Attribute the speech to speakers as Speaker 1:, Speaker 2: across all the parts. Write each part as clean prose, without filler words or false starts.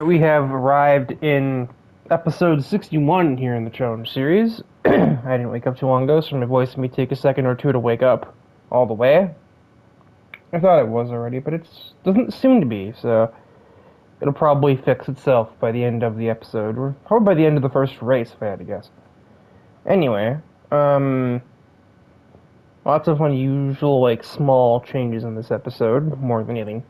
Speaker 1: We have arrived in episode 61 here in the challenge series. I didn't wake up too long ago, so my voice may take a second or two to wake up all the way. I thought it was already, but it doesn't seem to be, so it'll probably fix itself by the end of the episode, or probably by the end of the first race, if I had to guess. Anyway, lots of unusual, small changes in this episode, more than anything.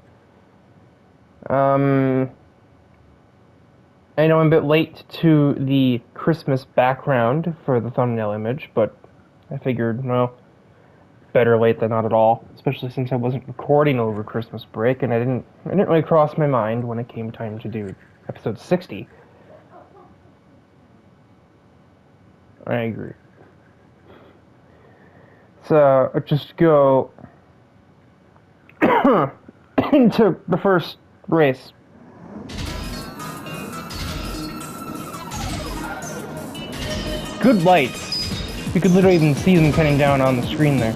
Speaker 1: I know I'm a bit late to the Christmas background for the thumbnail image, but I figured, well, better late than not at all, especially since I wasn't recording over Christmas break, and it didn't really cross my mind when it came time to do episode 60. I agree. So, let's just go into the first race. Good lights. You could literally even see them cutting down on the screen there.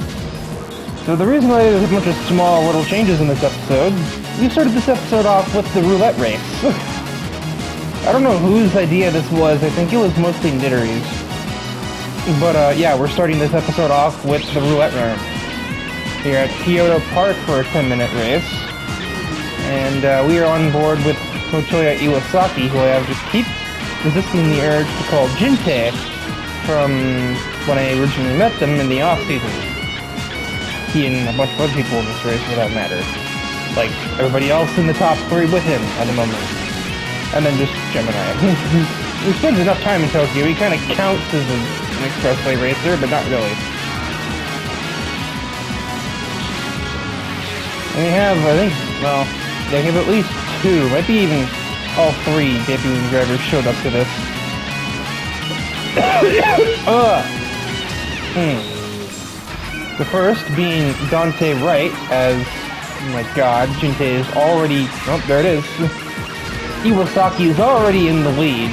Speaker 1: So the reason why there's a bunch of small little changes in this episode, we started this episode off with the roulette race. I don't know whose idea this was, I think it was mostly Nittery's. But yeah, we're starting this episode off with the roulette round. Here at Kyoto Park for a 10-minute race. And we are on board with Motoya Iwasaki, who I have to keep resisting the urge to call Jinte from when I originally met them in the off-season. He and a bunch of other people in this race, for that matter. Like, everybody else in the top three with him at the moment. And then just Gemini. He spends enough time in Tokyo, he kind of counts as an expressway racer, but not really. And we have, I think, well, they have at least two, might be even all three debuting drivers showed up to this. The first being Dante Wright, as, oh my god, Jinte is already, oh, there it is. Iwasaki is already in the lead,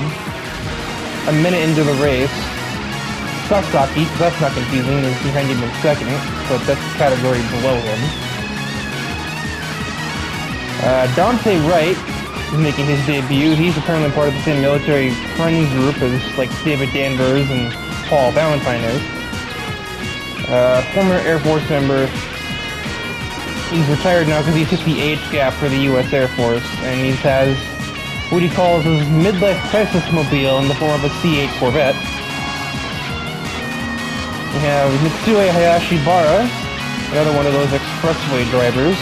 Speaker 1: a minute into the race. Sasaki, that's not confusing, is behind him in second, but that's the category below him. Dante Wright is making his debut. He's apparently part of the same military friend group as, like, David Danvers and Paul Valentine is. Former Air Force member. He's retired now because he took the age gap for the U.S. Air Force, and he has what he calls his midlife crisis mobile in the form of a C-8 Corvette. We have Mitsue Hayashibara, another one of those expressway drivers,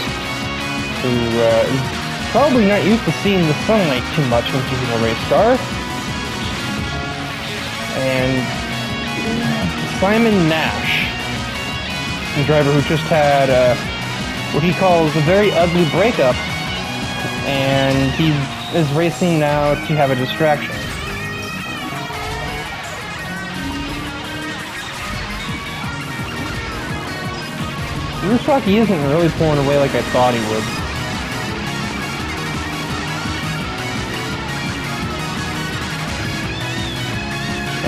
Speaker 1: who is probably not used to seeing the sunlight too much when she's in a race car. And Simon Nash, a driver who just had what he calls a very ugly breakup, and he is racing now to have a distraction. Iwasaki isn't really pulling away like I thought he would.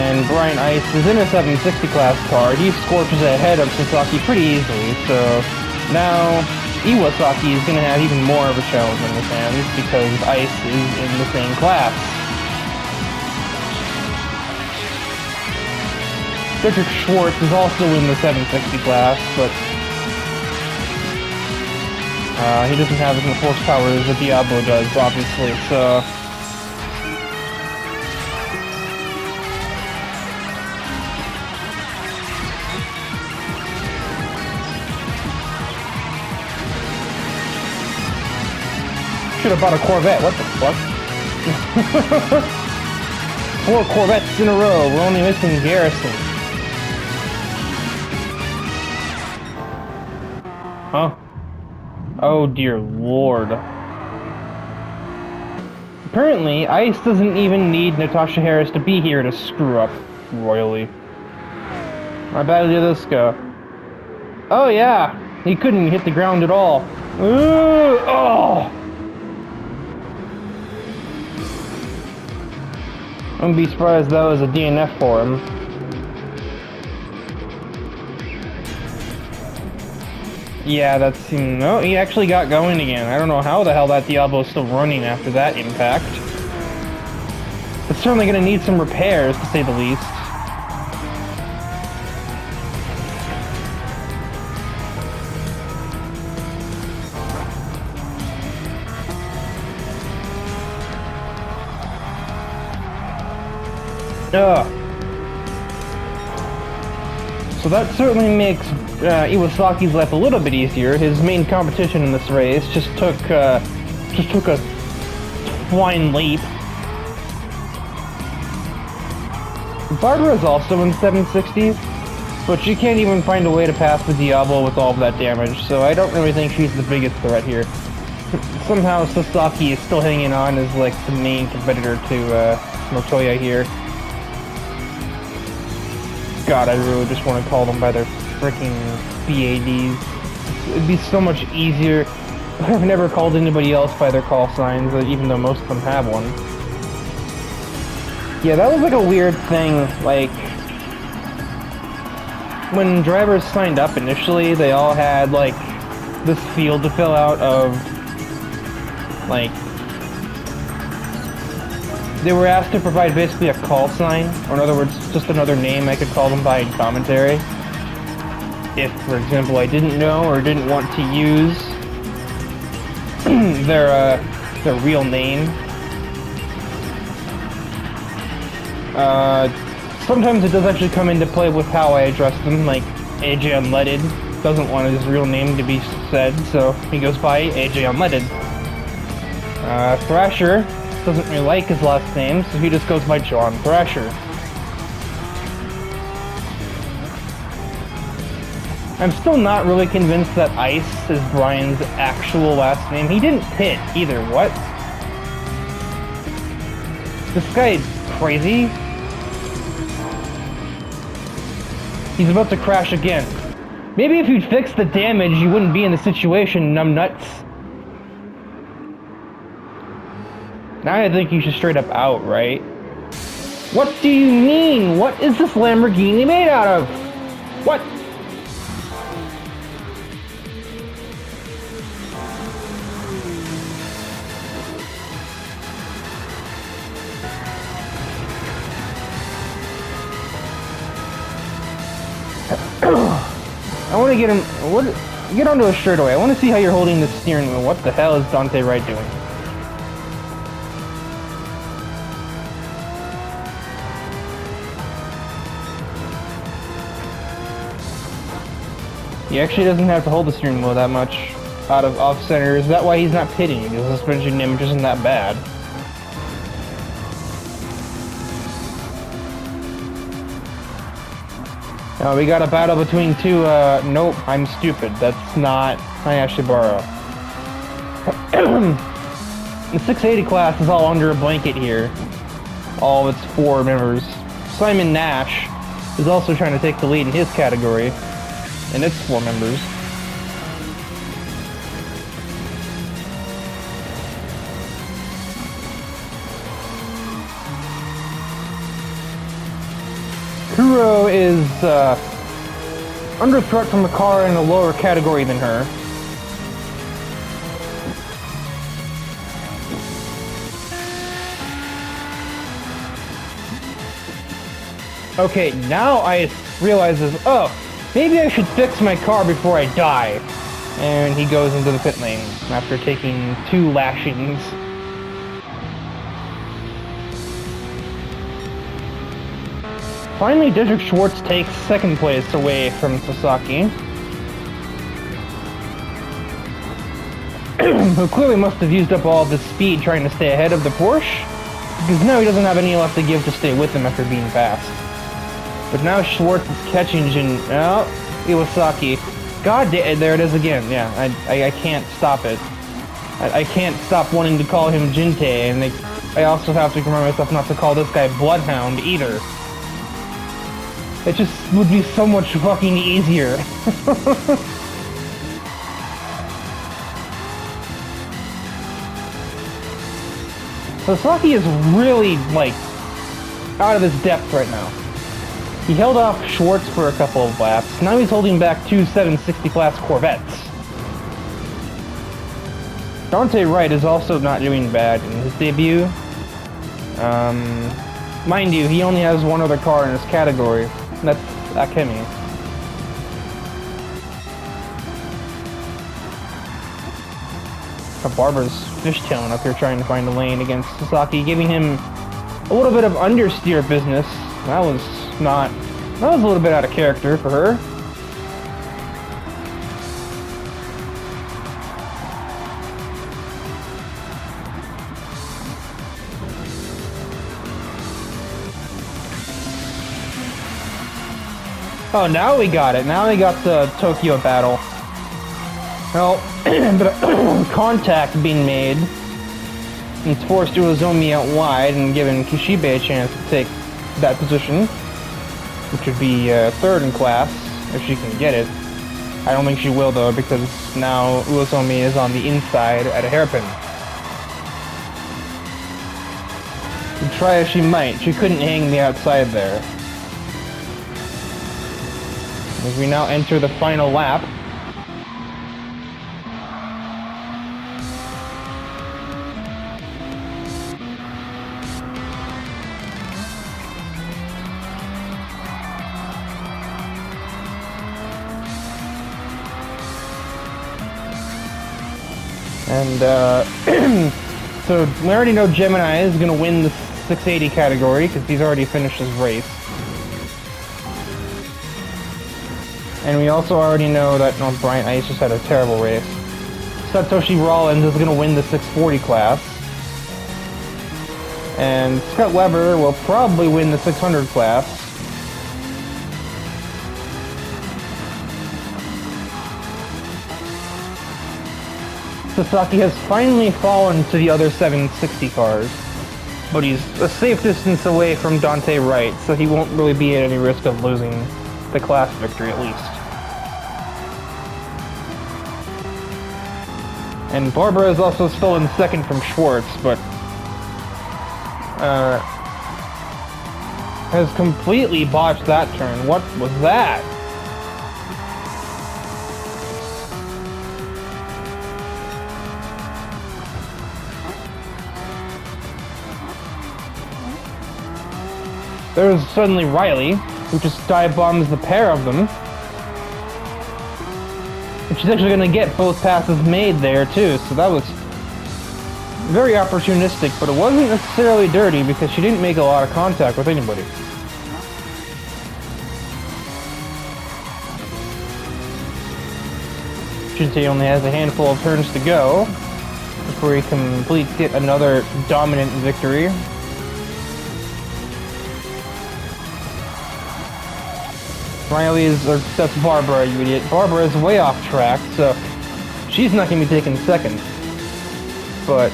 Speaker 1: And Brian Ice is in a 760 class car. He scorches ahead of Sasaki pretty easily, so now Iwasaki is going to have even more of a challenge on his hands because Ice is in the same class. Frederick Schwartz is also in the 760 class, but he doesn't have as much horsepower as the Diablo does, obviously, so should have bought a Corvette, what the fuck? 4 Corvettes in a row, we're only missing Garrison. Huh? Oh dear lord. Apparently, Ice doesn't even need Natasha Harris to be here to screw up royally. How bad did this go? Oh yeah, he couldn't hit the ground at all. Ooh, oh! I wouldn't be surprised if that was a DNF for him. Yeah, that seemed... No, he actually got going again. I don't know how the hell that Diablo's still running after that impact. It's certainly going to need some repairs, to say the least. So that certainly makes Iwasaki's life a little bit easier. His main competition in this race just took a flying leap. Barbara is also in 760, but she can't even find a way to pass the Diablo with all of that damage, so I don't really think she's the biggest threat here. Somehow Sasaki is still hanging on as like the main competitor to Motoya here. God, I really just want to call them by their freaking BADs. It'd be so much easier. I've never called anybody else by their call signs, even though most of them have one. Yeah, that was like a weird thing, like, when drivers signed up initially, they all had, like, this field to fill out of, like, they were asked to provide basically a call sign, or in other words, just another name I could call them by in commentary. If, for example, I didn't know or didn't want to use their real name. Sometimes it does actually come into play with how I address them, like AJ Unleaded doesn't want his real name to be said, so he goes by AJ Unleaded. Thrasher doesn't really like his last name, so he just goes by John Thrasher. I'm still not really convinced that Ice is Brian's actual last name. He didn't pit either, what? This guy is crazy. He's about to crash again. Maybe if you'd fix the damage, you wouldn't be in the situation, numbnuts. Now I think you should straight up out, right? What do you mean? What is this Lamborghini made out of? What? I want to get him. Get onto a straightaway. I want to see how you're holding the steering wheel. What the hell is Dante Wright doing? He actually doesn't have to hold the steering wheel that much out of off center. Is that why he's not pitting? Because the suspension damage isn't that bad. Now we got a battle between two, nope, I'm stupid. That's not Hayashibara. The 680 class is all under a blanket here. All of its 4 members. Simon Nash is also trying to take the lead in his category, and its 4 members. Kuro is under threat from a car in a lower category than her. Okay, now I realizes, oh, maybe I should fix my car before I die. And he goes into the pit lane after taking 2 lashings. Finally, Dietrich Schwartz takes 2nd place away from Sasaki, who clearly must have used up all of his speed trying to stay ahead of the Porsche, because now he doesn't have any left to give to stay with him after being passed. But now Schwartz is catching Iwasaki. God damn, there it is again. Yeah, I can't stop it. I can't stop wanting to call him Jinte, and I also have to remind myself not to call this guy Bloodhound either. It just would be so much fucking easier. Sasaki is really, like, out of his depth right now. He held off Schwartz for a couple of laps. Now he's holding back 2 760 class Corvettes. Dante Wright is also not doing bad in his debut. Mind you, he only has one other car in his category. And that's Akemi. Barbara's fishtailing up here trying to find a lane against Sasaki, giving him a little bit of understeer business. That was a little bit out of character for her. Oh, now we got it. Now we got the Tokyo battle. Well, contact being made. It's forced Uezomi out wide and given Kishibe a chance to take that position, which would be third in class, if she can get it. I don't think she will, though, because now Uezomi is on the inside at a hairpin. And try as she might, she couldn't hang the outside there. As we now enter the final lap. And, so we already know Gemini is going to win the 680 category, because he's already finished his race. And we also already know that, Brian Ice just had a terrible race. Satoshi Rollins is going to win the 640 class. And Scott Weber will probably win the 600 class. Sasaki has finally fallen to the other 760 cars. But he's a safe distance away from Dante Wright, so he won't really be at any risk of losing the class victory, at least. And Barbara is also still in second from Schwartz, but has completely botched that turn. What was that? There's suddenly Riley, who just dive bombs the pair of them. And she's actually going to get both passes made there, too, so that was very opportunistic, but it wasn't necessarily dirty because she didn't make a lot of contact with anybody. Shinsuke only has a handful of turns to go before he completes yet another dominant victory. That's Barbara, you idiot. Barbara is way off track, so she's not going to be taking second. But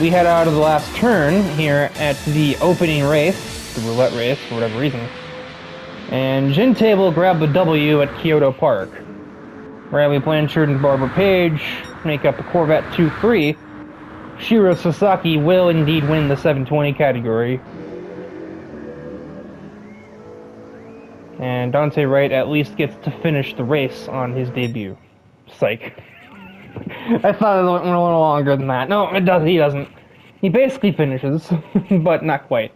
Speaker 1: we head out of the last turn here at the opening race, the roulette race, for whatever reason. And Jintei will grab the W at Kyoto Park. Riley Blanchard and Barbara Page make up a Corvette 2-3. Shiro Sasaki will indeed win the 720 category. And Dante Wright at least gets to finish the race on his debut. Psych. I thought it went a little longer than that. No, he doesn't. He basically finishes, but not quite.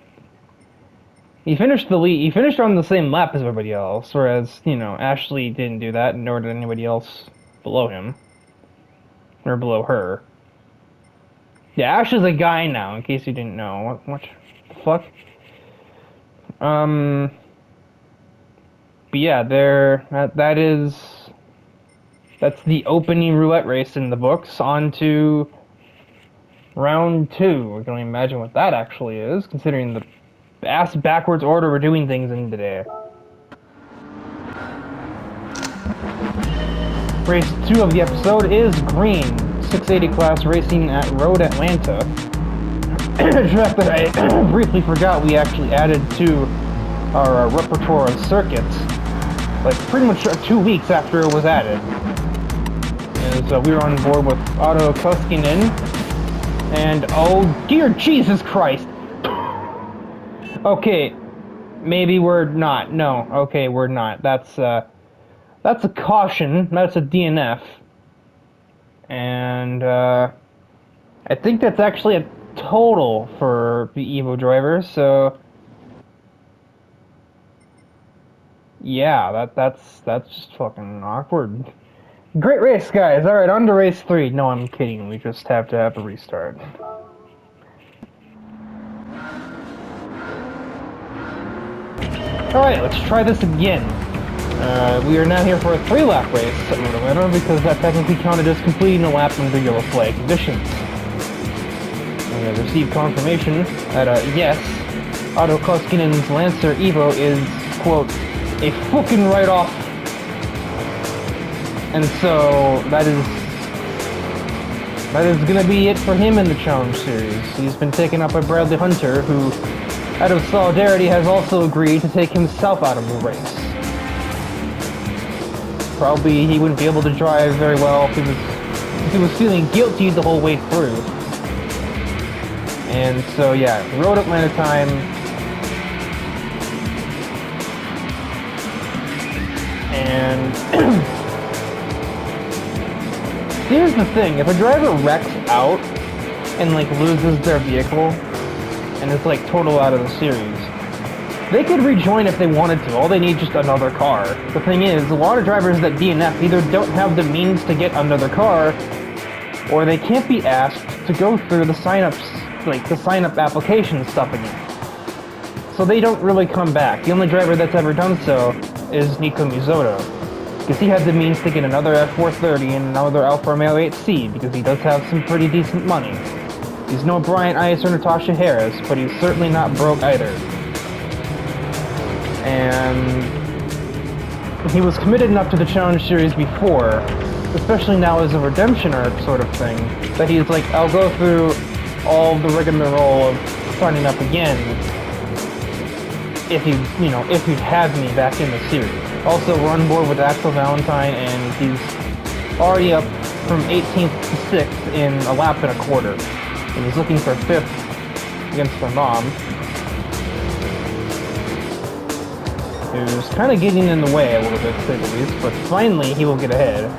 Speaker 1: He finished on the same lap as everybody else, whereas, Ashley didn't do that, nor did anybody else below him. Or below her. Yeah, Ashley's a guy now, in case you didn't know. What the fuck? But yeah, that's the opening roulette race in the books. On to round 2. We can only imagine what that actually is, considering the ass-backwards order we're doing things in today. Race 2 of the episode is Green, 680 class racing at Road Atlanta. A track that I briefly forgot we actually added to our repertoire of circuits, like pretty much 2 weeks after it was added. And we were on board with Otto Koskinen, and oh dear Jesus Christ! Okay, maybe we're not. No, okay, we're not. That's a caution. That's a DNF, and I think that's actually a total for the Evo driver, so yeah, that's just fucking awkward. Great race, guys. All right, on to race 3. No, I'm kidding. We just have to have a restart. All right, let's try this again. We are now here for a 3-lap race at Road Atlanta because that technically counted as completing a lap under yellow flag conditions. We have received confirmation that, yes, Otto Koskinen's Lancer Evo is, quote, a fucking write-off. And so, that is gonna be it for him in the Challenge Series. He's been taken up by Bradley Hunter, who, out of solidarity, has also agreed to take himself out of the race. Probably he wouldn't be able to drive very well if he was feeling guilty the whole way through. And so yeah, Road Atlanta time. And here's the thing, if a driver wrecks out and like loses their vehicle and is like total out of the series, they could rejoin if they wanted to. All they need is just another car. The thing is, a lot of drivers that DNF either don't have the means to get another car, or they can't be asked to go through the sign-ups, like the sign-up application stuff again. So they don't really come back. The only driver that's ever done so is Nico Mizzoto, because he had the means to get another F430 and another Alfa Romeo 8C, because he does have some pretty decent money. He's no Brian Ice or Natasha Harris, but he's certainly not broke either. And he was committed enough to the Challenge Series before, especially now as a redemption arc sort of thing, that he's like, I'll go through all the rigmarole of signing up again if you'd have me back in the series. Also, we're on board with Axel Valentine, and he's already up from 18th to 6th in a lap and a quarter. And he's looking for 5th against Vermont, who's kind of getting in the way a little bit, to say the least, but finally he will get ahead.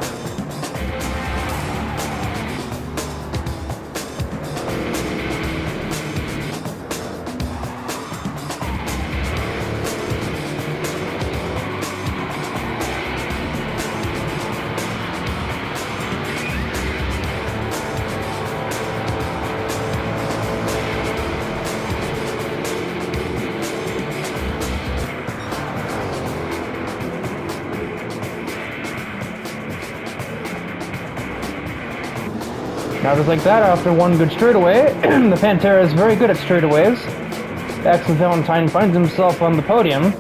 Speaker 1: Now just like that, after one good straightaway, the Pantera is very good at straightaways. Axel Valentine finds himself on the podium,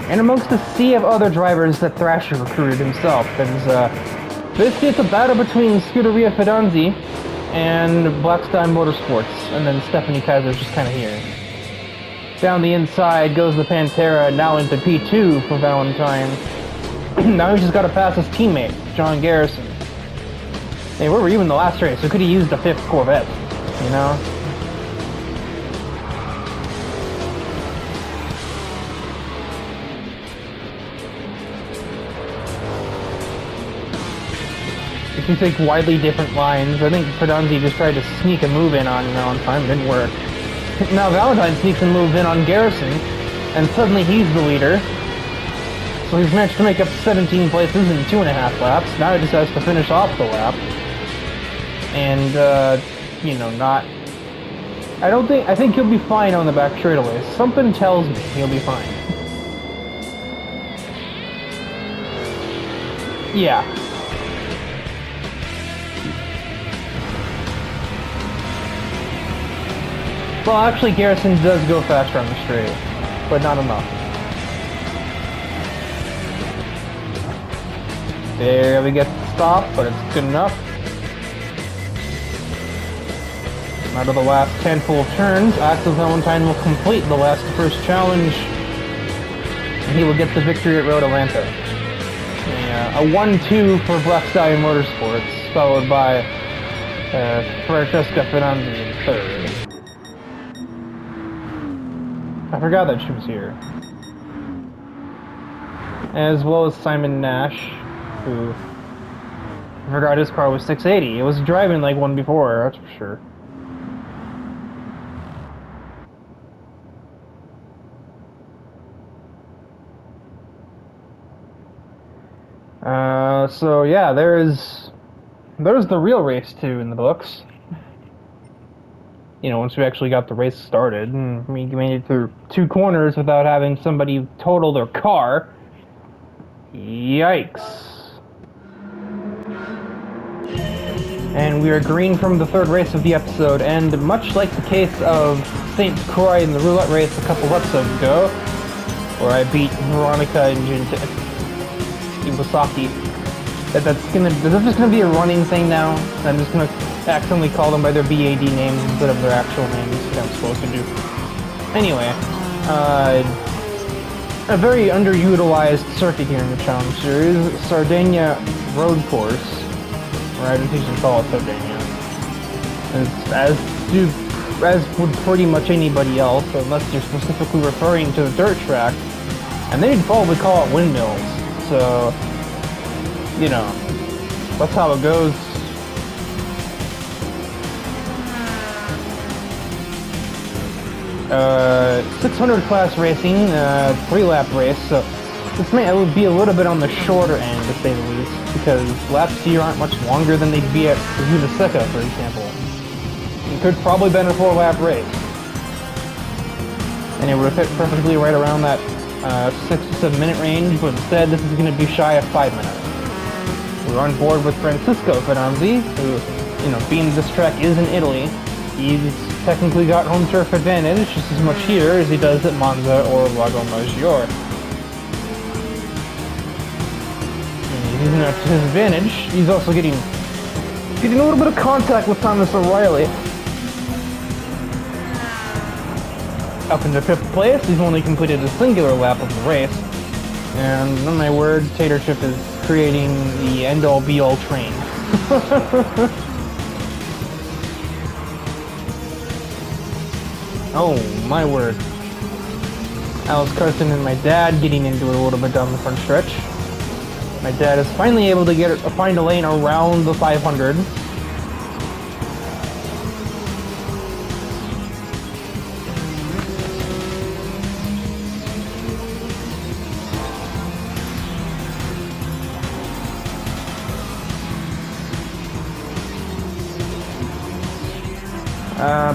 Speaker 1: and amongst a sea of other drivers that Thrasher recruited himself. Basically it's a battle between Scuderia Fidanzi and Blackstein Motorsports, and then Stephanie Kaiser's just kind of here. Down the inside goes the Pantera, now into P2 for Valentine. Now he's just got to pass his teammate, John Garrison. Hey, where were you in the last race? We could have used the 5th Corvette, you know? If you take widely different lines, I think Fidanzi just tried to sneak a move in on Valentine, didn't work. Now Valentine sneaks a move in on Garrison, and suddenly he's the leader. So he's managed to make up 17 places in 2.5 laps. Now he just has to finish off the lap. And, I think he'll be fine on the back straightaways. Something tells me he'll be fine. Yeah. Well, actually, Garrison does go faster on the straight, but not enough. There we get the stop, but it's good enough. Out of the last handful of turns, Axel Valentine will complete the first challenge, and he will get the victory at Road Atlanta. A 1-2 for Blackstein Motorsports, followed by Francesca Fidanzi in 3rd. I forgot that she was here. As well as Simon Nash, who I forgot his car was 680. It was driving like one before, that's for sure. So yeah, there's the real race 2 in the books. You know, once we actually got the race started, and we made it through 2 corners without having somebody total their car. Yikes. And we are green from the 3rd race of the episode, and much like the case of St. Croix in the roulette race a couple episodes ago, where I beat Veronica and Iwasaki, this is just gonna be a running thing now. I'm just gonna accidentally call them by their BAD names instead of their actual names, which I'm supposed to do. Anyway, a very underutilized circuit here in the Challenge Series, Sardinia Road Course. Or I don't usually call it Sardinia. As would pretty much anybody else, unless you're specifically referring to the dirt track. And they'd probably call it windmills. So, you know, that's how it goes. Uh, 600 class racing, 3-lap race, so this may be a little bit on the shorter end, to say the least, because laps here aren't much longer than they'd be at Uniseca, for example. It could probably been a 4-lap race. And it would have fit perfectly right around that 6 to 7 minute range, but instead this is going to be shy of 5 minutes. We're on board with Francisco Fedonzi, who, you know, being this track is in Italy, he's technically got home turf advantage just as much here as he does at Monza or Lago Maggiore. Using that to his advantage, he's also getting a little bit of contact with Thomas O'Reilly. Up into 5th place, he's only completed a singular lap of the race. And on my word, Tater Chip is creating the end-all be-all train. Oh, my word. Alex Carson and my dad getting into it a little bit down the front stretch. My dad is finally able to find a lane around the 500.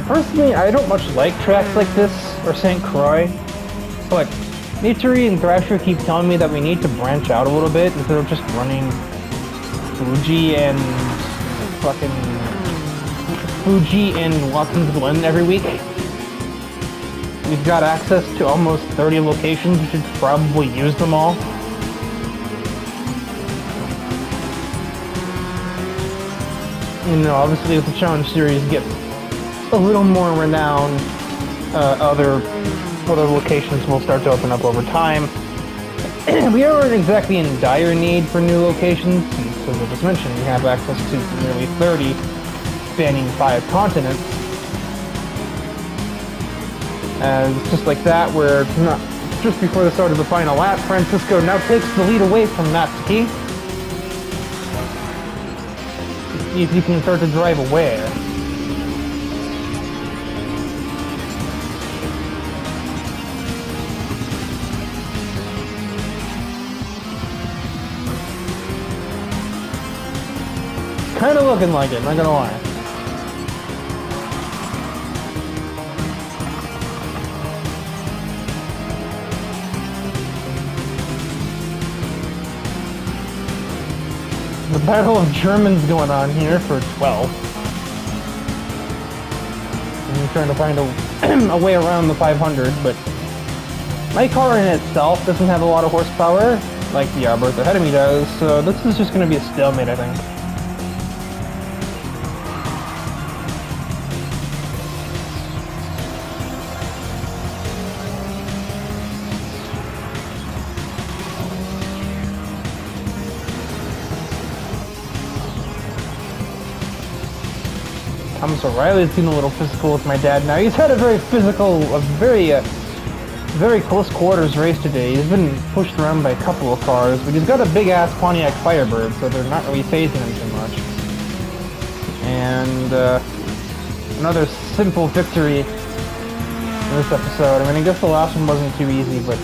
Speaker 1: Personally, I don't much like tracks like this, or St. Croix, but Mitri and Thrasher keep telling me that we need to branch out a little bit instead of just running Fuji and Watson's Glen every week. We've got access to almost 30 locations, we should probably use them all. You know, obviously with the Challenge Series gets a little more renowned, other locations will start to open up over time. We aren't exactly in dire need for new locations, since, as I just mentioned, we have access to nearly 30, spanning 5 continents. And just like that, where just before the start of the final lap, Francisco now takes the lead away from Natsuki. See if you can start to drive away. Kind of looking like it, not gonna lie. The Battle of Germans going on here for 12. I'm trying to find a way around the 500, but my car in itself doesn't have a lot of horsepower, like the Arbors ahead of me does, so this is just going to be a stalemate, I think. Thomas O'Reilly's getting a little physical with my dad now. He's had a very very close quarters race today. He's been pushed around by a couple of cars, but he's got a big-ass Pontiac Firebird, so they're not really phasing him too much. And another simple victory in this episode. I mean, I guess the last one wasn't too easy, but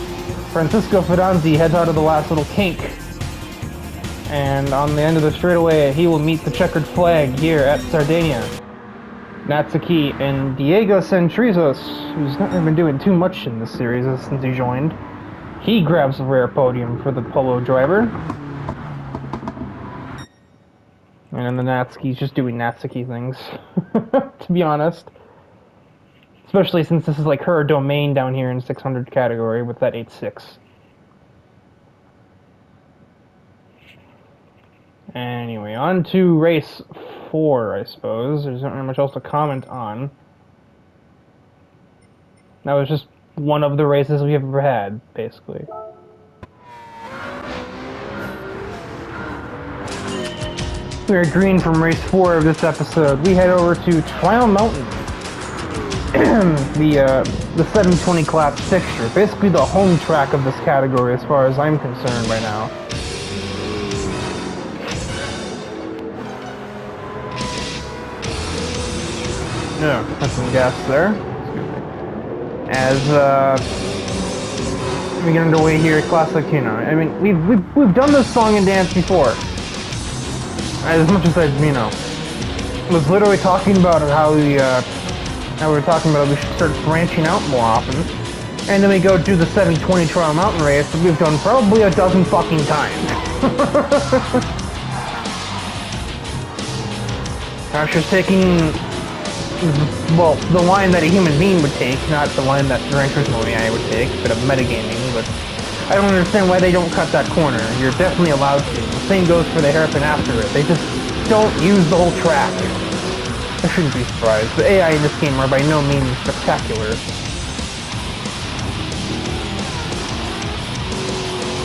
Speaker 1: Francisco Fedonzi heads out of the last little kink And on the end of the straightaway, he will meet the checkered flag here at Sardinia. Natsuki and Diego Centrizos, who's not really been doing too much in this series since he joined. He grabs a rare podium for the Polo driver. And then the Natsuki's just doing Natsuki things, to be honest. Especially since this is like her domain down here in 600 category with that 8.6. Anyway, on to race 4, I suppose. There's not really much else to comment on. That was just one of the races we've ever had, basically. We are green from race 4 of this episode. We head over to Trial Mountain. the 720 class fixture. Basically the home track of this category as far as I'm concerned right now. Yeah, that's some gas there. As we get underway here at Classic Kino. I mean, we've done this song and dance before. As much as I, was literally talking about how we were talking about we should start branching out more often. And then we go do the 720 Trial Mountain race that we've done probably a dozen fucking times. Asher's taking, well, the line that a human being would take, not the line that Gran Turismo AI would take, but of metagaming, but I don't understand why they don't cut that corner. You're definitely allowed to. The same goes for the hairpin after it. They just don't use the whole track. I shouldn't be surprised. The AI in this game are by no means spectacular.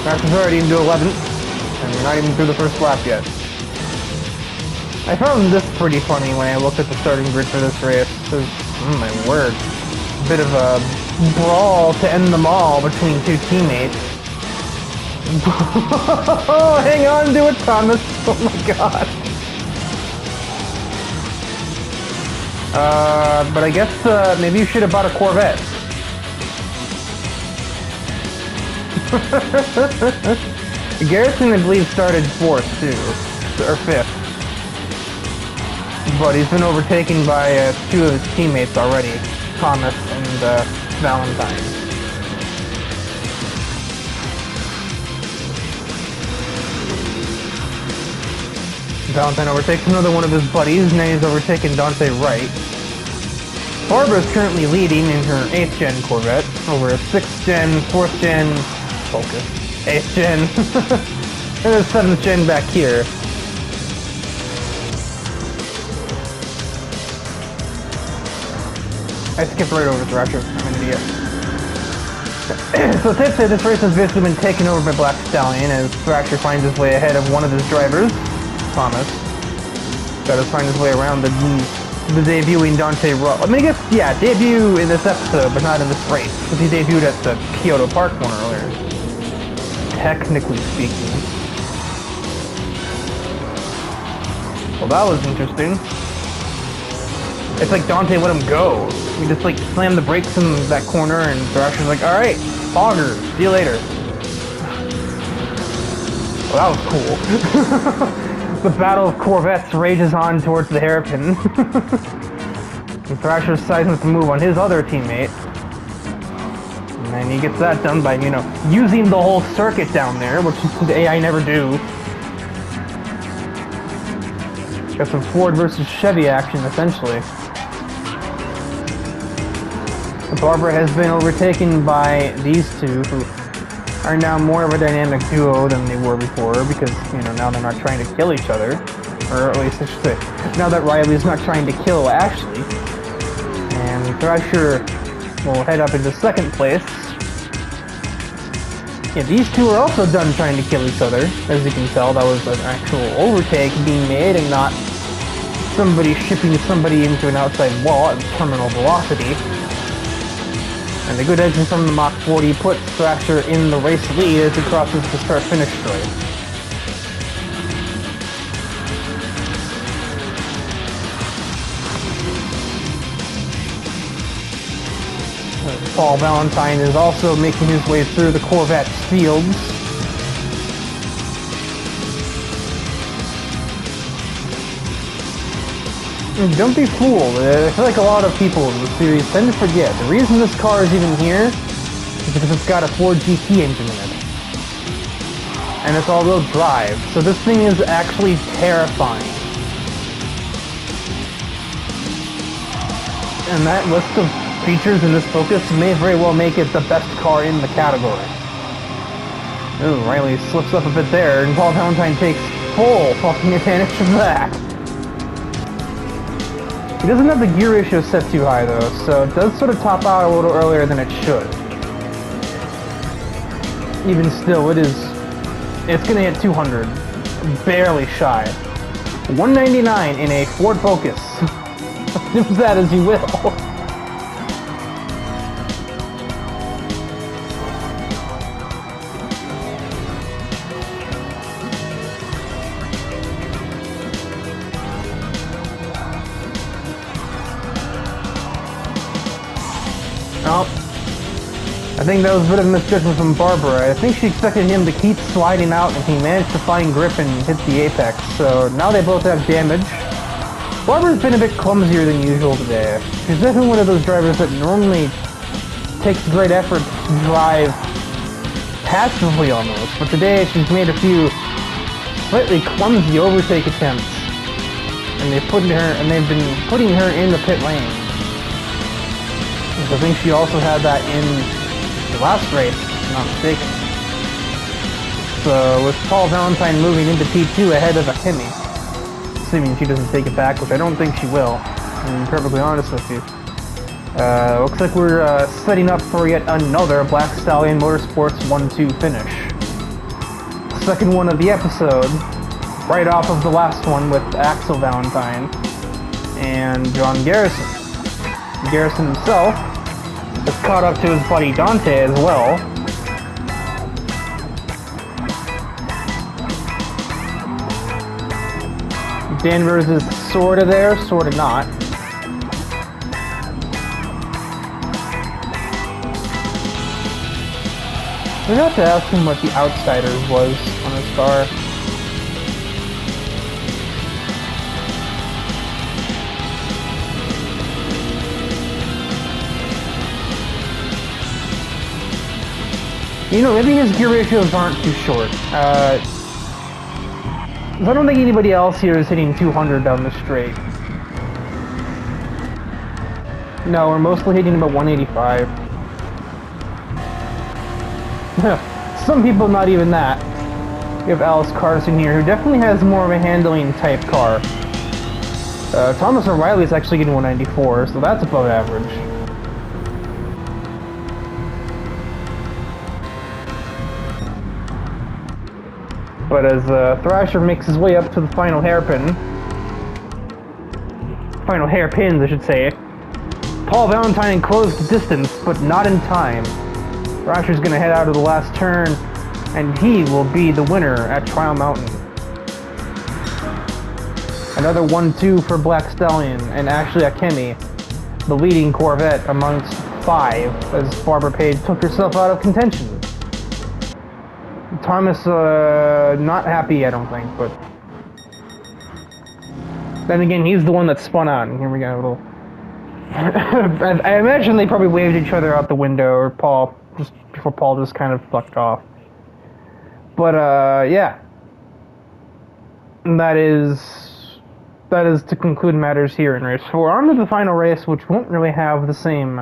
Speaker 1: Asher's already into 11th, and we're not even through the first lap yet. I found this pretty funny when I looked at the starting grid for this race. Because, my word, a bit of a brawl to end them all between two teammates. Oh, hang on to it, Thomas. Oh my god. But I guess maybe you should have bought a Corvette. Garrison, I believe, started 4th too, or 5th. But he's been overtaken by 2 of his teammates already, Thomas and Valentine. Valentine overtakes another one of his buddies, and then he's overtaken Dante Wright. Barbara is currently leading in her 8th gen Corvette over a 6th gen, 4th gen, Focus, 8th gen, and a 7th gen back here. I skipped right over Thrasher, I'm an idiot. So safe to say this race has basically been taken over by Black Stallion as Thrasher finds his way ahead of one of his drivers, Thomas. Got to find his way around the debuting Dante Wright. I mean, I guess, yeah, debut in this episode, but not in this race, because he debuted at the Kyoto Park one earlier. Technically speaking. Well, that was interesting. It's like Dante let him go. He just like slammed the brakes in that corner and Thrasher's like, alright, Fogger, see you later. Well, that was cool. The battle of Corvettes rages on towards the hairpin. And Thrasher's sizing to move on his other teammate. And then he gets that done by, using the whole circuit down there, which the AI never do. Got some Ford versus Chevy action, essentially. Barbara has been overtaken by these two, who are now more of a dynamic duo than they were before, because, now they're not trying to kill each other. Or at least I should say, now that Riley's not trying to kill Ashley. And Thrasher will head up into 2nd place. Yeah, these two are also done trying to kill each other. As you can tell, that was an actual overtake being made and not somebody shipping somebody into an outside wall at terminal velocity. And the good exit from the Mach 40 puts Thrasher in the race lead as he crosses the start-finish straight. Paul Valentine is also making his way through the Corvette's fields. Don't be fooled. I feel like a lot of people in the series tend to forget. The reason this car is even here is because it's got a Ford GT engine in it. And it's all-wheel drive, so this thing is actually terrifying. And that list of features in this Focus may very well make it the best car in the category. Ooh, Riley slips up a bit there, and Paul Valentine takes full fucking advantage of that. He doesn't have the gear ratio set too high though, so it does sort of top out a little earlier than it should. Even still, it's gonna hit 200, barely shy. 199 in a Ford Focus. Do that as you will. I think that was a bit of a misjudgment from Barbara. I think she expected him to keep sliding out, and he managed to find grip and hit the apex, so now they both have damage. Barbara's been a bit clumsier than usual today. She's definitely one of those drivers that normally takes great effort to drive passively almost, but today she's made a few slightly clumsy overtake attempts, and they've been putting her in the pit lane. I think she also had that in the last race, if I'm not mistaken. So with Paul Valentine moving into P2 ahead of Akemi, assuming she doesn't take it back, which I don't think she will, I'm perfectly honest with you. Looks like we're setting up for yet another Black Stallion Motorsports 1-2 finish. Second one of the episode, right off of the last one with Axel Valentine and John Garrison. Garrison himself has caught up to his buddy Dante as well. Danvers is sorta there, sorta not. We'd have to ask him what the Outsiders was on his car. You know, maybe his gear ratios aren't too short. I don't think anybody else here is hitting 200 down the straight. No, we're mostly hitting about 185. Some people not even that. We have Alice Carson here, who definitely has more of a handling type car. Thomas O'Reilly is actually getting 194, so that's above average. But as Thrasher makes his way up to the final hairpins, I should say, Paul Valentine closed the distance, but not in time. Thrasher's gonna head out of the last turn, and he will be the winner at Trial Mountain. Another 1-2 for Black Stallion, and Ashley Akemi, the leading Corvette amongst 5, as Barbara Page took herself out of contention. Thomas, not happy, I don't think, but then again, he's the one that spun out, and here we go, a little... I imagine they probably waved each other out the window, or Paul, just before Paul just kind of fucked off. But, yeah. That is to conclude matters here in race 4. On to the final race, which won't really have the same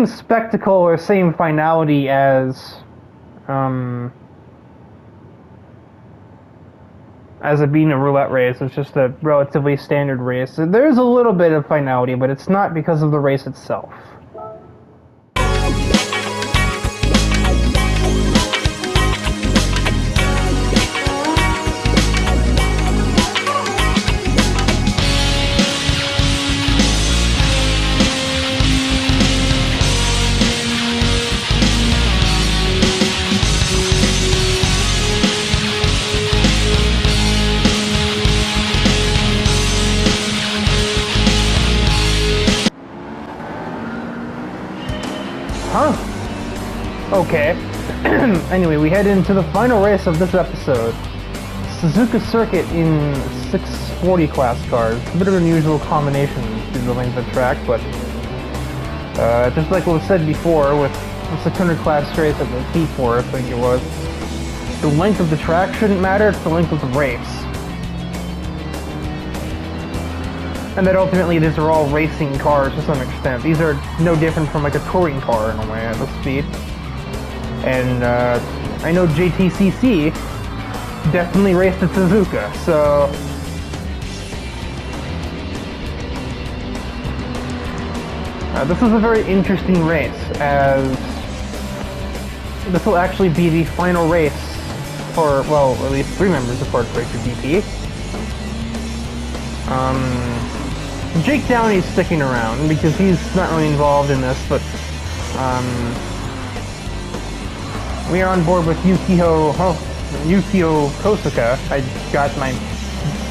Speaker 1: spectacle or same finality as it being a roulette race. It's just a relatively standard race. There's a little bit of finality, but it's not because of the race itself. Okay. Anyway, we head into the final race of this episode. Suzuka Circuit in 6 640 class cars. It's a bit of an unusual combination due to the length of the track, but just like what was said before with the 600 class race at the T4, I think it was, the length of the track shouldn't matter, it's the length of the race. And that ultimately these are all racing cars to some extent. These are no different from like a touring car in a way at the speed. And I know JTCC definitely raced at Suzuka, so this is a very interesting race, as this will actually be the final race for, well, at least 3 members of Ford Racer GP. Jake Downey's sticking around because he's not really involved in this, but we are on board with Yukio Kosuka. I got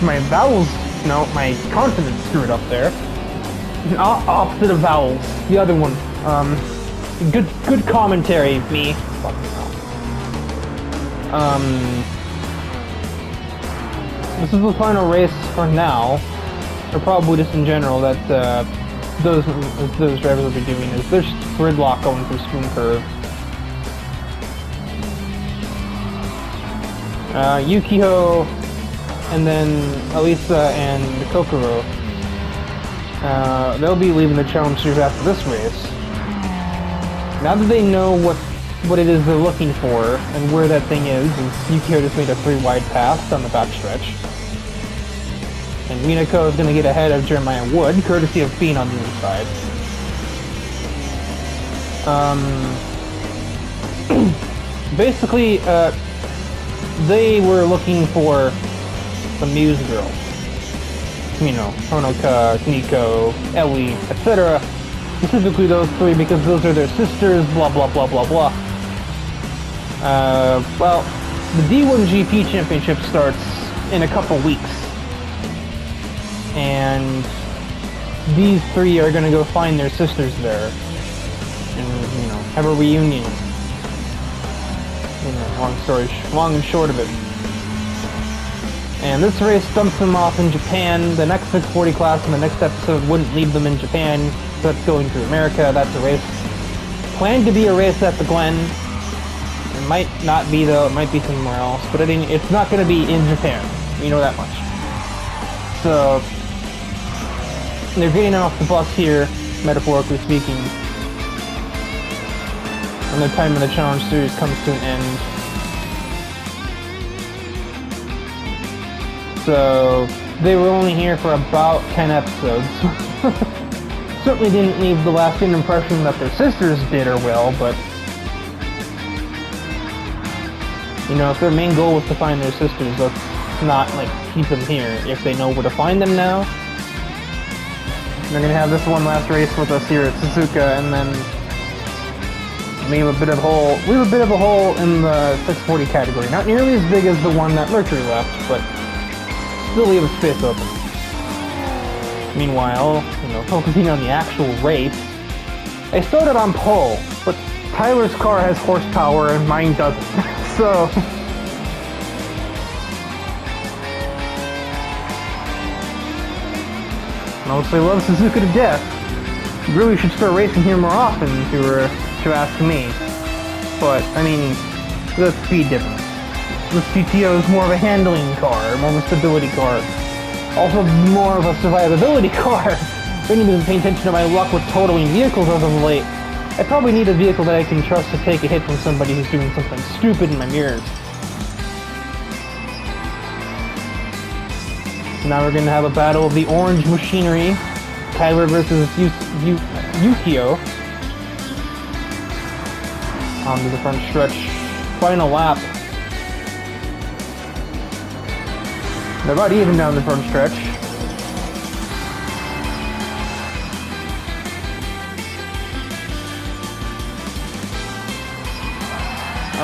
Speaker 1: my vowels, no, my consonants screwed up there. Opposite of vowels, the other one. Good commentary, me. This is the final race for now, or probably just in general, that those drivers will be doing is there's gridlock going through Spoon Curve. Yukio, and then Elisa and Kokoro. They'll be leaving the Challenge Series after this race. Now that they know what it is they're looking for and where that thing is Yukio just made a 3-wide pass on the backstretch. And Minako is going to get ahead of Jeremiah Wood, courtesy of being on the inside. Basically, they were looking for the Muse girls. You know, Honoka, Nico, Ellie, etc. Specifically those 3 because those are their sisters, blah blah blah blah blah. Well, the D1 GP Championship starts in a couple weeks. And these 3 are gonna go find their sisters there. And, you know, have a reunion. You know, long and short of it. And this race dumps them off in Japan. The next 640 class in the next episode wouldn't leave them in Japan, so that's going to America. That's a race planned to be a race at the Glen. It might not be though, it might be somewhere else, but it's not going to be in Japan. You know that much. So, they're getting off the bus here, metaphorically speaking, when the time of the Challenge Series comes to an end. So, they were only here for about 10 episodes. Certainly didn't leave the lasting impression that their sisters did or will, but you know, if their main goal was to find their sisters, let's not, like, keep them here. If they know where to find them now, they're gonna have this one last race with us here at Suzuka, and then leave a bit of a hole in the 640 category. Not nearly as big as the one that Mercury left, but still leave a space open. Meanwhile, you know, focusing on the actual race, I started on pole, but Tyler's car has horsepower and mine doesn't. So mostly love Suzuka to death. You really should start racing here more often, if you were to ask me. But I mean, the speed difference. This GTO is more of a handling car, more of a stability car. Also more of a survivability car. If anyone's paying attention to my luck with totaling vehicles as of late, I probably need a vehicle that I can trust to take a hit from somebody who's doing something stupid in my mirrors. So now we're going to have a battle of the orange machinery. Tyler versus Yukio. Onto the front stretch. Final lap. They're about even down the front stretch.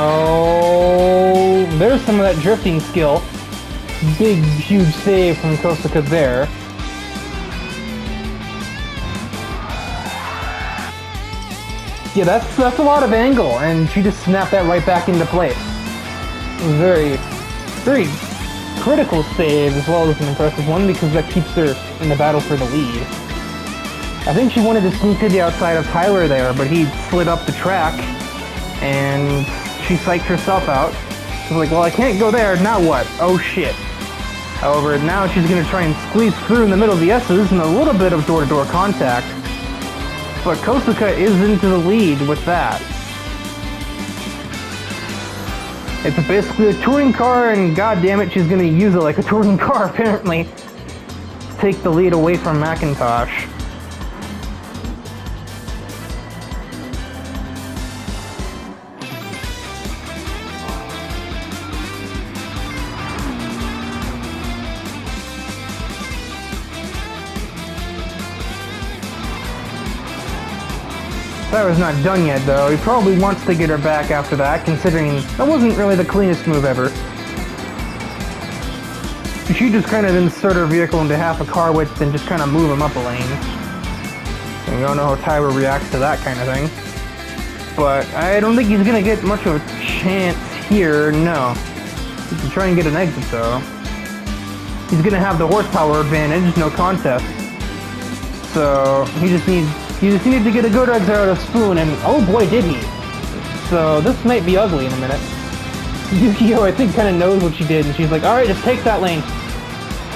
Speaker 1: Oh, there's some of that drifting skill. Big, huge save from Kosuka there. Yeah, that's a lot of angle, and she just snapped that right back into place. Very, very critical save as well as an impressive one because that keeps her in the battle for the lead. I think she wanted to sneak to the outside of Tyler there, but he slid up the track, and she psyched herself out. She's like, well, I can't go there, now what? Oh shit. However, now she's going to try and squeeze through in the middle of the S's and a little bit of door-to-door contact. But Kosaka is into the lead with that. It's basically a touring car, and goddammit, she's going to use it like a touring car, apparently, to take the lead away from McIntosh. Tyler's not done yet, though. He probably wants to get her back after that, considering that wasn't really the cleanest move ever. She just kind of insert her vehicle into half a car width and just kind of move him up a lane. And we don't know how Tyler reacts to that kind of thing. But I don't think he's going to get much of a chance here, no. He can try and get an exit, though. He's going to have the horsepower advantage, no contest. So, he just needs to get a good exit out of Spoon, and oh boy did he. So this might be ugly in a minute. Yukio, I think, kind of knows what she did, and she's like, alright, just take that lane.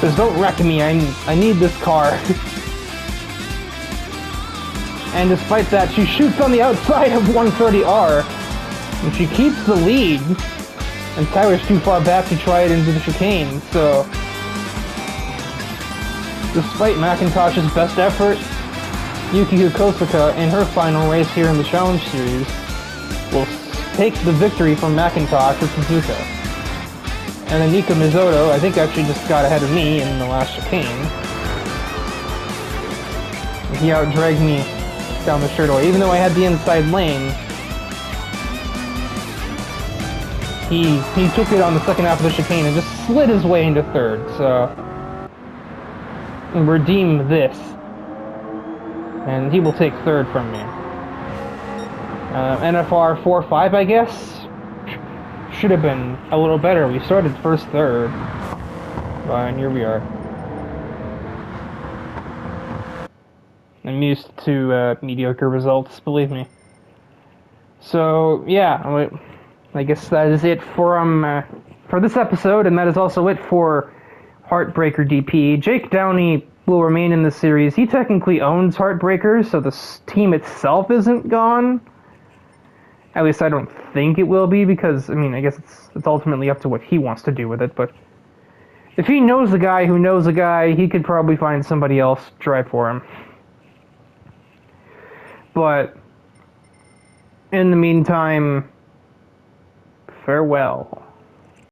Speaker 1: Just don't wreck me, I need this car. And despite that, she shoots on the outside of 130R, and she keeps the lead, and Tyler's too far back to try it into the chicane, so... Despite McIntosh's best effort, Yukio Kosaka, in her final race here in the Challenge Series, will take the victory from McIntosh or Suzuka. And then Nika Mizoto, I think, actually just got ahead of me in the last chicane. He out-dragged me down the straightaway, even though I had the inside lane. He took it on the second half of the chicane and just slid his way into third, so... redeem this. And he will take third from me. NFR 4-5, I guess? Should have been a little better. We started first, third. And here we are. I'm used to mediocre results, believe me. So, yeah, I guess that is it for this episode, and that is also it for Heartbreaker DP. Jake Downey will remain in the series. He technically owns Heartbreaker, so the team itself isn't gone. At least I don't think it will be, because, I mean, I guess it's ultimately up to what he wants to do with it, but if he knows the guy who knows the guy, he could probably find somebody else to drive for him. But, in the meantime, farewell.